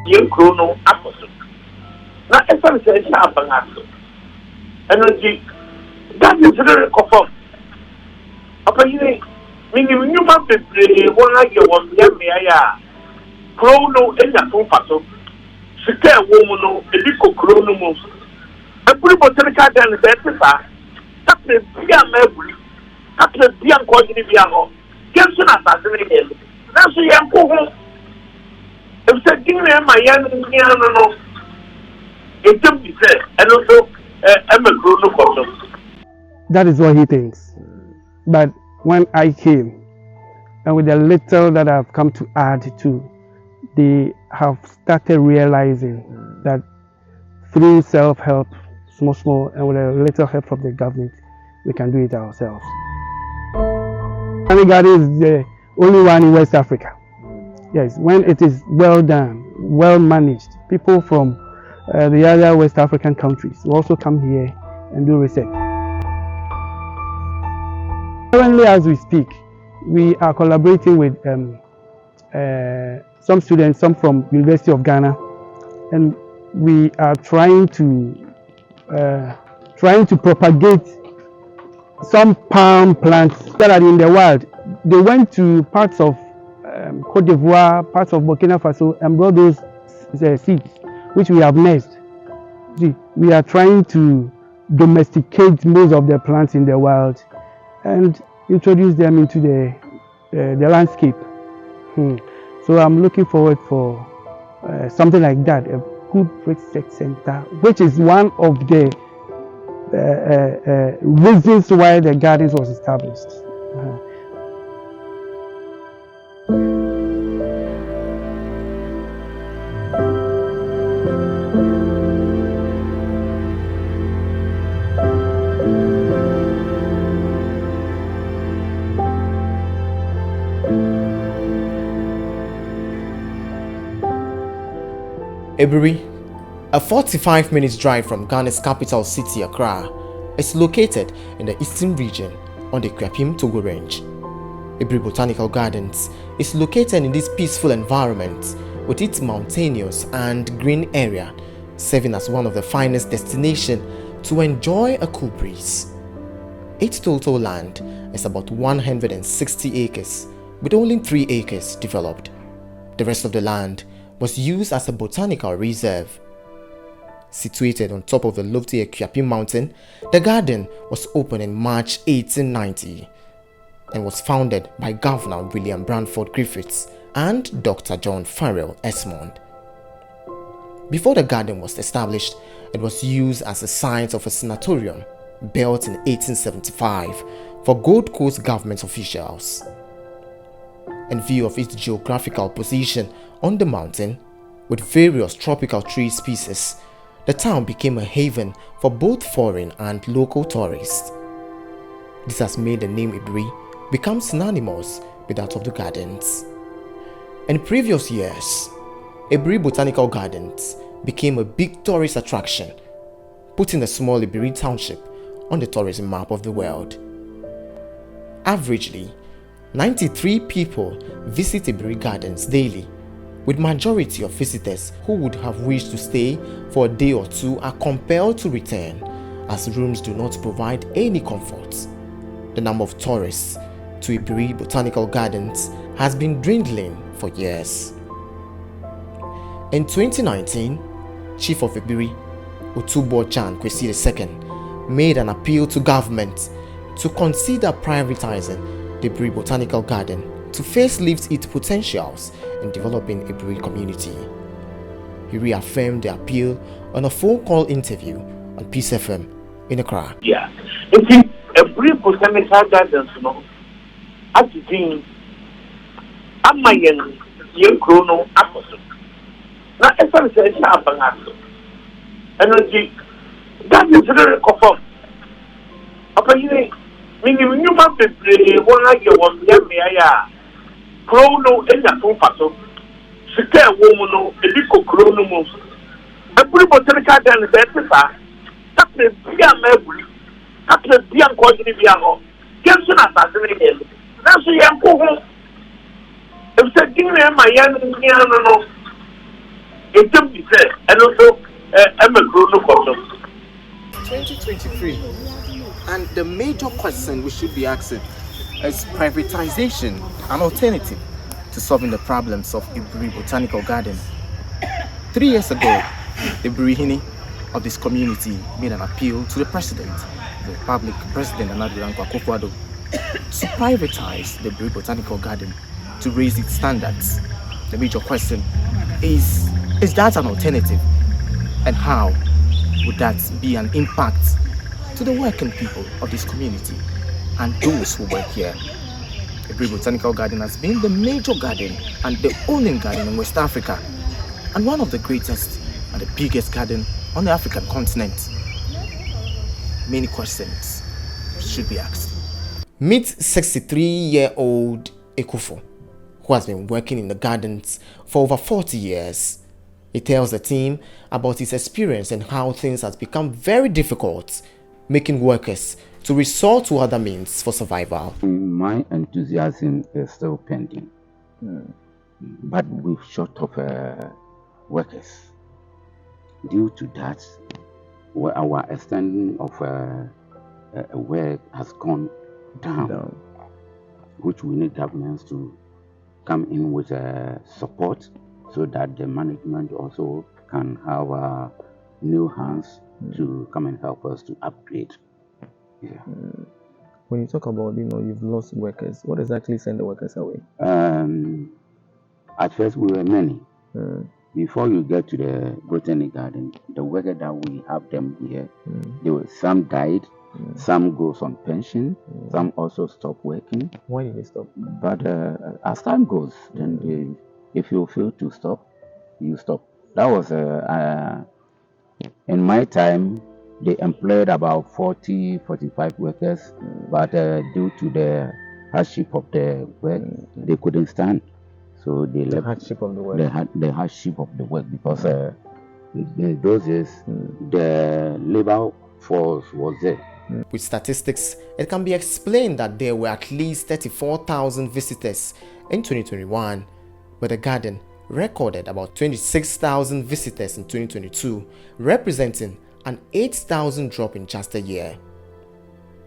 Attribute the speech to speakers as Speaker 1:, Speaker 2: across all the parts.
Speaker 1: Young chrono apostle. Not a son says Abangaso. Energy that is very conform. Upon you, meaning you must be one like your one, Yamia. Chrono in the Pumpaso. Sika woman, a little chrono moves. Aburi Botanical Garden is everywhere. That's a Bian Mabry. That's a Bian Quadriviano. Jensen assassinated. That's a young woman. If they give me my young piano, it don't be said, and also I'm a chrono for.
Speaker 2: That is what he thinks. But when I came, and with the little that I've come to add to, they have started realizing that through self-help, small, and with a little help from the government, we can do it ourselves. Botanical Garden is the only one in West Africa. Yes, when it is well done, well managed, people from the other West African countries will also come here and do research. Currently, as we speak, we are collaborating with some students, some from University of Ghana, and we are trying to propagate some palm plants that are in the wild. They went to parts of Cote d'Ivoire, parts of Burkina Faso, and brought those seeds, which we have nursed. See, we are trying to domesticate most of the plants in the wild and introduce them into the landscape. So I'm looking forward for something like that, a good research center, which is one of the reasons why the gardens was established.
Speaker 3: Aburi, a 45-minute drive from Ghana's capital city, Accra, is located in the eastern region on the Kwapim-Togo Range. Aburi Botanical Gardens is located in this peaceful environment with its mountainous and green area, serving as one of the finest destinations to enjoy a cool breeze. Its total land is about 160 acres, with only 3 acres developed. The rest of the land was used as a botanical reserve. Situated on top of the lofty Kwapim mountain, the garden was opened in March 1890 and was founded by Governor William Branford Griffiths and Dr. John Farrell Esmond. Before the garden was established, it was used as a site of a sanatorium built in 1875 for Gold Coast government officials. In view of its geographical position on the mountain, with various tropical tree species, the town became a haven for both foreign and local tourists. This has made the name Aburi become synonymous with that of the gardens. In previous years, Aburi Botanical Gardens became a big tourist attraction, putting the small Aburi township on the tourism map of the world. Averagely, 93 people visit Aburi Gardens daily, with majority of visitors who would have wished to stay for a day or two are compelled to return, as rooms do not provide any comfort. The number of tourists to Aburi Botanical Gardens has been dwindling for years. In 2019, Chief of Aburi, Otubo Jan Kwesi II, made an appeal to government to consider privatizing the Aburi Botanical Garden to facelift its potentials in developing a Aburi community. He reaffirmed the appeal on a phone call interview on Peace FM in Accra.
Speaker 1: Yeah, it's Aburi Botanical Gardens, you know. As you think, I'm my young chrono apostle. Now, if I say Abangaso, energy that is very conform. Upon you, meaning you must be one like your one, Yamia. Chrono in the Pumpaso. Sika woman, a little chrono moves. Aburi Botanical Garden is everywhere. That's a Bian Mabry. That's a Bian Quadriviano. Jensen assassinated. That's a young woman. If they give me my young piano, It can be said, and also, I'm a grown up.
Speaker 3: 2023, and the major question we should be asking is privatization an alternative to solving the problems of Aburi Botanical Garden? 3 years ago, the Burihini of this community made an appeal to the president, the Republic President Anaduranko Akufo-Addo, to privatize the Aburi Botanical Garden to raise its standards. The major question is that an alternative? And how would that be an impact to the working people of this community and those who work here? The Aburi Botanical Garden has been the major garden and the only garden in West Africa, and one of the greatest and the biggest garden on the African continent. Many questions should be asked. Meet 63-year-old Ekufo, who has been working in the gardens for over 40 years. He tells the team about his experience and how things has become very difficult, making workers to resort to other means for survival.
Speaker 4: My enthusiasm is still pending, but we're short of workers. Due to that, our extending of work has gone down, which we need governments to come in with support so that the management also can have new hands to come and help us to upgrade. Yeah.
Speaker 5: When you talk about, you've lost workers, what exactly sent the workers away?
Speaker 4: At first we were many. Before you get to the Botanic Garden, the workers that we have them here, some died, some goes on pension, some also stop working.
Speaker 5: Why did they stop?
Speaker 4: But as time goes, then if you feel to stop, you stop. That was in my time. They employed about 40-45 workers, but due to the hardship of the work, they couldn't stand. So they left.
Speaker 5: Hardship of the work.
Speaker 4: The hardship of the work, because in those days the labor force was there.
Speaker 3: With statistics, it can be explained that there were at least 34,000 visitors in 2021, but the garden recorded about 26,000 visitors in 2022, representing an 8,000 drop in just a year.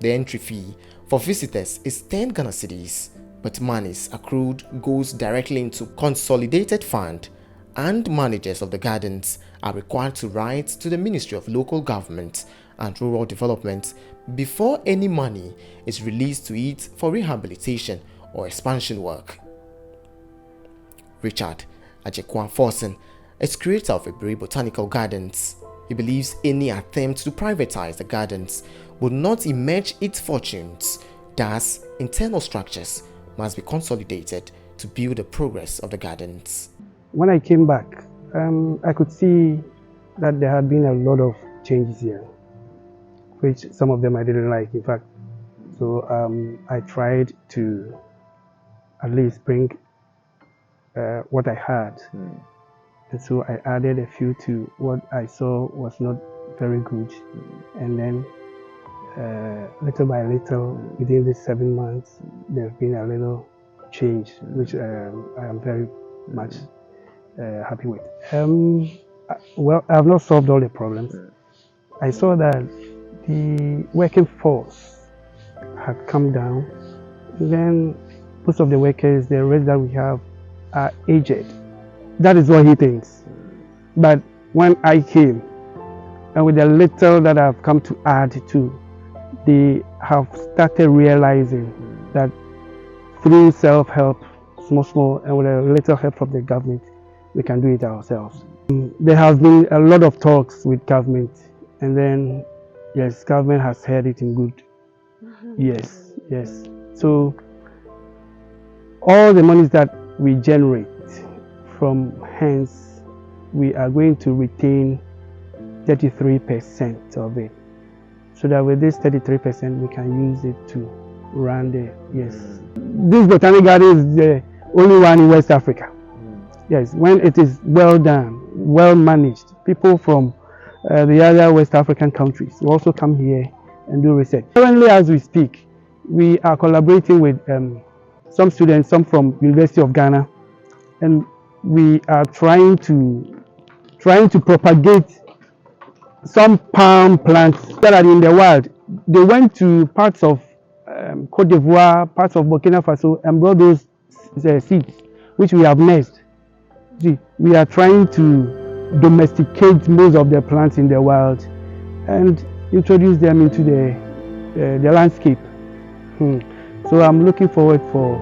Speaker 3: The entry fee for visitors is 10 Ghana cedis, but monies accrued goes directly into consolidated fund, and managers of the gardens are required to write to the Ministry of Local Government and Rural Development before any money is released to it for rehabilitation or expansion work. Richard Ajekwa-Forson is creator of Aburi Botanical Gardens. He believes any attempt to privatize the gardens would not emerge its fortunes. Thus, internal structures must be consolidated to build the progress of the gardens.
Speaker 2: When I came back, I could see that there had been a lot of changes here, which some of them I didn't like, in fact. So I tried to at least bring what I had. And so I added a few to what I saw was not very good. And then little by little, within these 7 months, there's been a little change, which I am very much happy with. Well, I have not solved all the problems. I saw that the working force had come down. And then most of the workers, the rest that we have, are aged. That is what he thinks. But when I came, and with the little that I've come to add to, they have started realizing that through self-help, small, and with a little help from the government, we can do it ourselves. There has been a lot of talks with government, and then, yes, government has heard it in good. Yes. So, all the monies that we generate from hence, we are going to retain 33% of it, so that with this 33% we can use it to run the, yes. This botanic garden is the only one in West Africa. Yes, when it is well done, well managed, people from the other West African countries will also come here and do research. Currently, as we speak, we are collaborating with some students, some from University of Ghana, and we are trying to trying to propagate some palm plants that are in the wild. They went to parts of Cote d'Ivoire, parts of Burkina Faso, and brought those seeds, which we have nursed. See, we are trying to domesticate most of the plants in the wild and introduce them into the landscape. So I'm looking forward for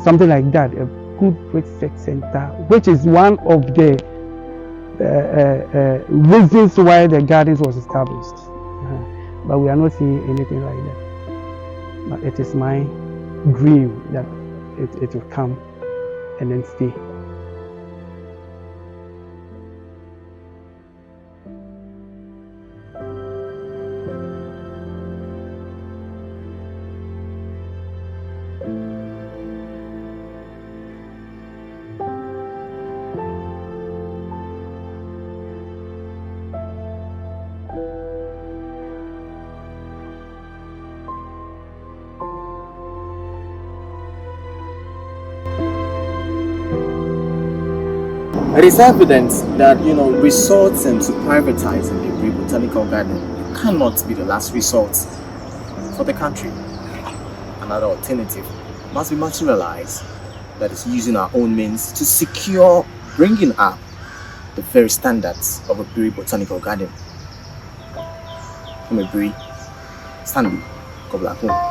Speaker 2: something like that, a good research center, which is one of the reasons why the gardens was established. But we are not seeing anything like that. But it is my dream that it will come and then stay.
Speaker 3: It is evident that, resorting to privatizing the Aburi Botanical Garden cannot be the last resort for the country. Another alternative must be materialized, that is using our own means to secure bringing up the very standards of Aburi Botanical Garden. From Aburi, Stanley, go back home.